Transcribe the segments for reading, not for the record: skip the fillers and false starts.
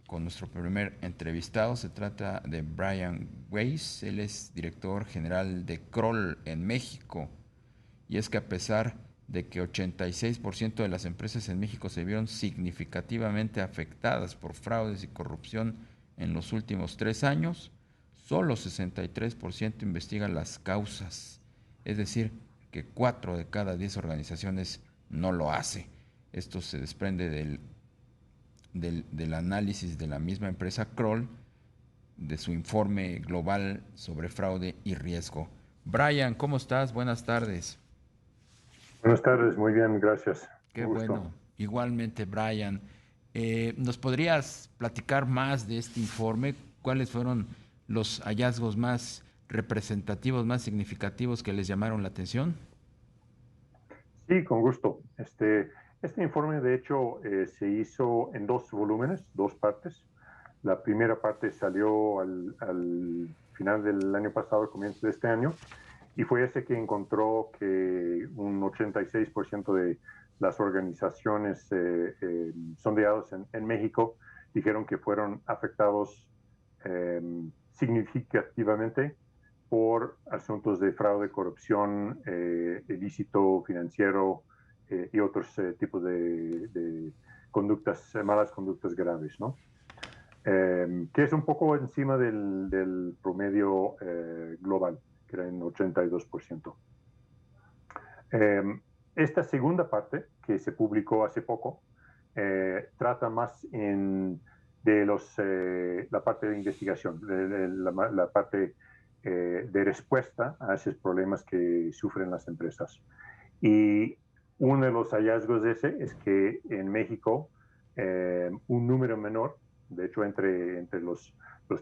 con nuestro primer entrevistado. Se trata de Brian Weiss. Él es director general de Kroll en México. Y es que a pesar de que 86% de las empresas en México se vieron significativamente afectadas por fraudes y corrupción en los últimos 3 años, solo 63% investigan las causas. Es decir, que 4 de cada 10 organizaciones no lo hace. Esto se desprende del análisis de la misma empresa Kroll, de su informe global sobre fraude y riesgo. Brian, ¿cómo estás? Buenas tardes. Buenas tardes, muy bien, gracias. Qué Un gusto. bueno. Igualmente, Brian. ¿Nos podrías platicar más de este informe? ¿Cuáles fueron los hallazgos más representativos, más significativos que les llamaron la atención? Sí, con gusto. Este informe, de hecho, se hizo en dos volúmenes, dos partes. La primera parte salió al final del año pasado, al comienzo de este año, y fue ese que encontró que un 86% de las organizaciones sondeadas en México dijeron que fueron afectados eh, significativamente por asuntos de fraude, corrupción, ilícito financiero y otros tipos de conductas, malas conductas graves, ¿no? Que es un poco encima del promedio global, que era en 82%. Eh, esta segunda parte, que se publicó hace poco, trata más la parte de investigación, la parte de respuesta a esos problemas que sufren las empresas. Y uno de los hallazgos de ese es que en México un número menor, de hecho entre los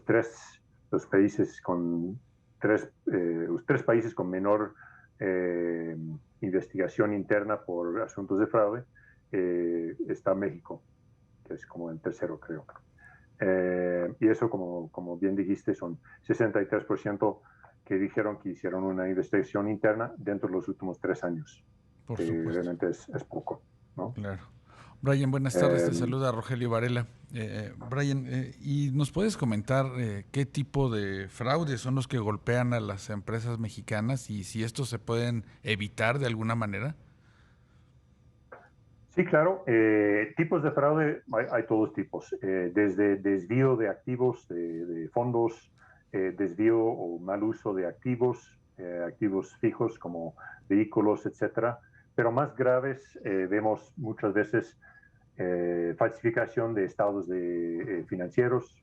tres los países con los tres países con menor eh, investigación interna por asuntos de fraude, está México, que es como el tercero, creo. Y eso, como bien dijiste, son 63% que dijeron que hicieron una investigación interna dentro de los últimos 3 años, Por que supuesto, realmente es poco, ¿no? claro. Brian, buenas tardes, te Eh, saluda Rogelio Varela. Brian, ¿y nos puedes comentar qué tipo de fraudes son los que golpean a las empresas mexicanas y si estos se pueden evitar de alguna manera? sí, claro, tipos de fraude hay todos tipos, desde desvío de activos, de fondos, desvío o mal uso de activos, activos fijos como vehículos, etcétera. Pero más graves vemos muchas veces falsificación de estados financieros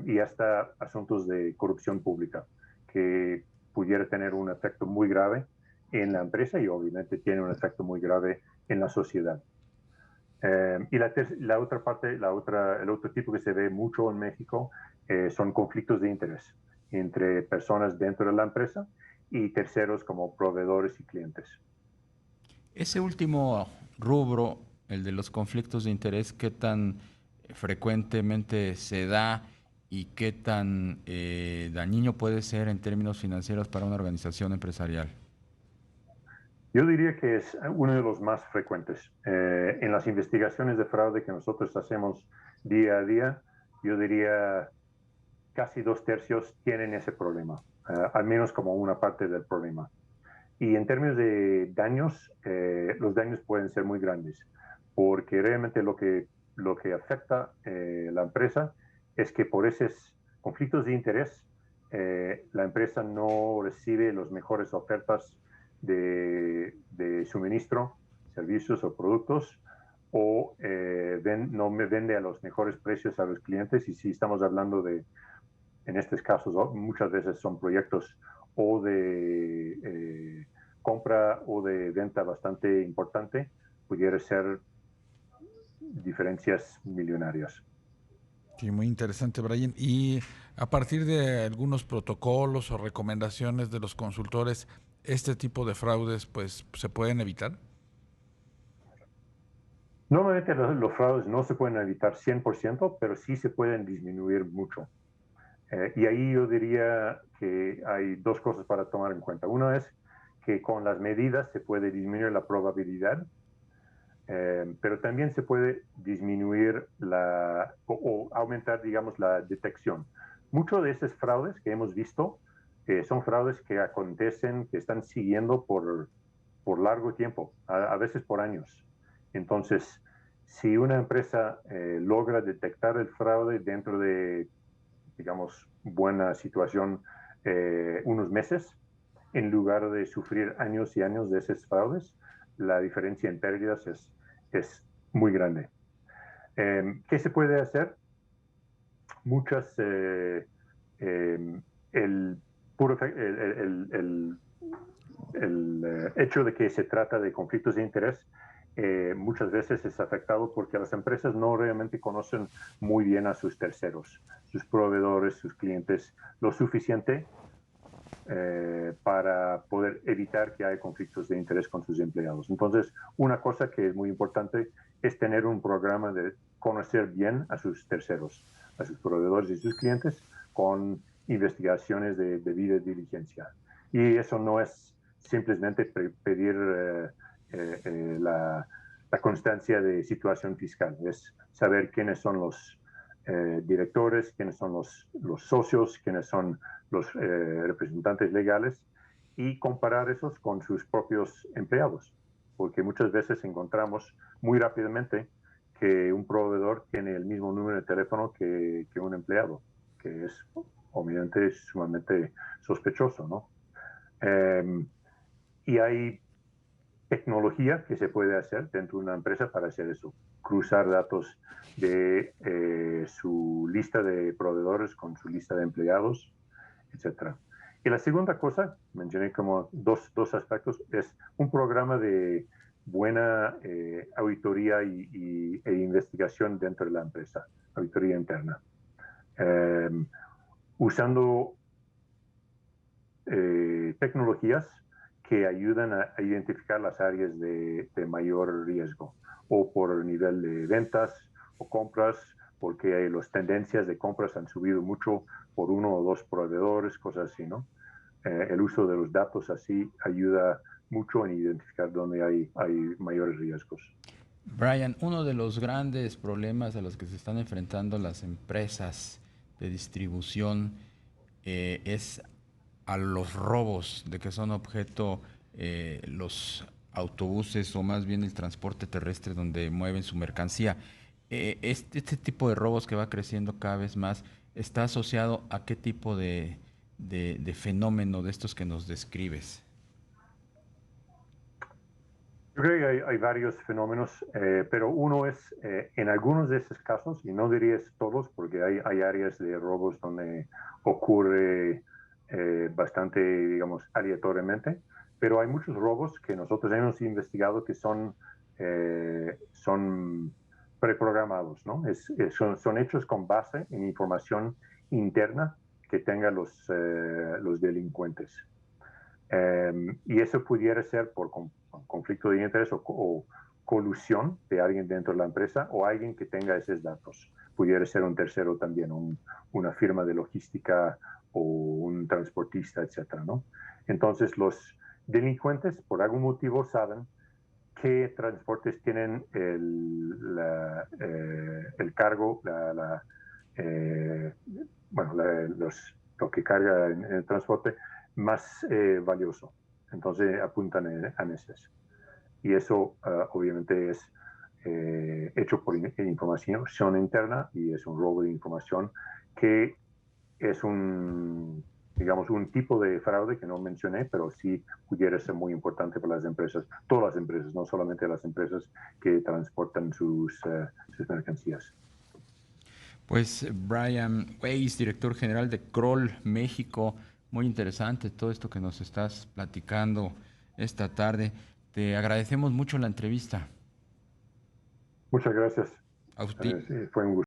y hasta asuntos de corrupción pública, que pudiera tener un efecto muy grave en la empresa y obviamente tiene un efecto muy grave en la sociedad. Y la otra parte, el otro tipo que se ve mucho en México son conflictos de interés entre personas dentro de la empresa y terceros como proveedores y clientes. Ese último rubro, el de los conflictos de interés, ¿qué tan frecuentemente se da y qué tan dañino puede ser en términos financieros para una organización empresarial? Yo diría que es uno de los más frecuentes. En las investigaciones de fraude que nosotros hacemos día a día, yo diría casi dos tercios tienen ese problema, al menos como una parte del problema. Y en términos de daños, los daños pueden ser muy grandes, porque realmente lo que afecta la empresa es que por esos conflictos de interés, la empresa no recibe las mejores ofertas de suministro, servicios o productos, o no me vende a los mejores precios a los clientes. Y si estamos hablando en estos casos, muchas veces son proyectos o de compra o de venta bastante importante, pudiera ser diferencias millonarias. Sí, muy interesante, Brian. Y a partir de algunos protocolos o recomendaciones de los consultores, este tipo de fraudes, pues, se pueden evitar. Normalmente los fraudes no se pueden evitar 100%, pero sí se pueden disminuir mucho. Y ahí yo diría que hay dos cosas para tomar en cuenta. Una es que con las medidas se puede disminuir la probabilidad, pero también se puede disminuir o aumentar, digamos, la detección. Muchos de esos fraudes que hemos visto son fraudes que acontecen, que están siguiendo por largo tiempo, a veces por años. Entonces, si una empresa logra detectar el fraude dentro de, digamos, buena situación, unos meses, en lugar de sufrir años y años de esos fraudes, la diferencia en pérdidas es muy grande. ¿Qué se puede hacer? Muchas, el, puro, el hecho de que se trata de conflictos de interés muchas veces es afectado porque las empresas no realmente conocen muy bien a sus terceros, sus proveedores, sus clientes, lo suficiente para poder evitar que haya conflictos de interés con sus empleados. Entonces, una cosa que es muy importante es tener un programa de conocer bien a sus terceros, a sus proveedores y sus clientes con investigaciones de debida diligencia. Y eso no es simplemente pedir la constancia de situación fiscal, es saber quiénes son los directores, quiénes son los socios, quiénes son los representantes legales y comparar esos con sus propios empleados, porque muchas veces encontramos muy rápidamente que un proveedor tiene el mismo número de teléfono que un empleado, que es obviamente sumamente sospechoso, ¿no? Y hay tecnología que se puede hacer dentro de una empresa para hacer eso, cruzar datos de su lista de proveedores con su lista de empleados, etcétera. Y la segunda cosa, mencioné como dos aspectos, es un programa de buena auditoría e investigación dentro de la empresa, auditoría interna. Usando tecnologías que ayudan a identificar las áreas de mayor riesgo, o por nivel de ventas o compras, porque las tendencias de compras han subido mucho por uno o dos proveedores, cosas así, ¿no? El uso de los datos así ayuda mucho en identificar dónde hay mayores riesgos. Brian, uno de los grandes problemas a los que se están enfrentando las empresas de distribución es a los robos de que son objeto los autobuses o más bien el transporte terrestre donde mueven su mercancía. Este tipo de robos que va creciendo cada vez más está asociado a qué tipo de fenómeno de estos que nos describes. Yo creo que hay varios fenómenos, pero uno es, en algunos de esos casos, y no diría todos, porque hay áreas de robos donde ocurre bastante, digamos, aleatoriamente, pero hay muchos robos que nosotros hemos investigado que son preprogramados, ¿no? Son hechos con base en información interna que tengan los delincuentes. Y eso pudiera ser por conflicto de interés o colusión de alguien dentro de la empresa o alguien que tenga esos datos. Pudiera ser un tercero también, una firma de logística o un transportista, etcétera, ¿no? Entonces, los delincuentes, por algún motivo, saben qué transportes tienen el cargo, eh, bueno, lo que carga en el transporte más valioso. Entonces apuntan a esos. Y eso obviamente es hecho por información interna y es un robo de información que es digamos, un tipo de fraude que no mencioné, pero sí pudiera ser muy importante para las empresas, todas las empresas, no solamente las empresas que transportan sus mercancías. Pues Brian Weiss, director general de Kroll México, muy interesante todo esto que nos estás platicando esta tarde. Te agradecemos mucho la entrevista. Muchas gracias. A usted, Sí, fue un gusto.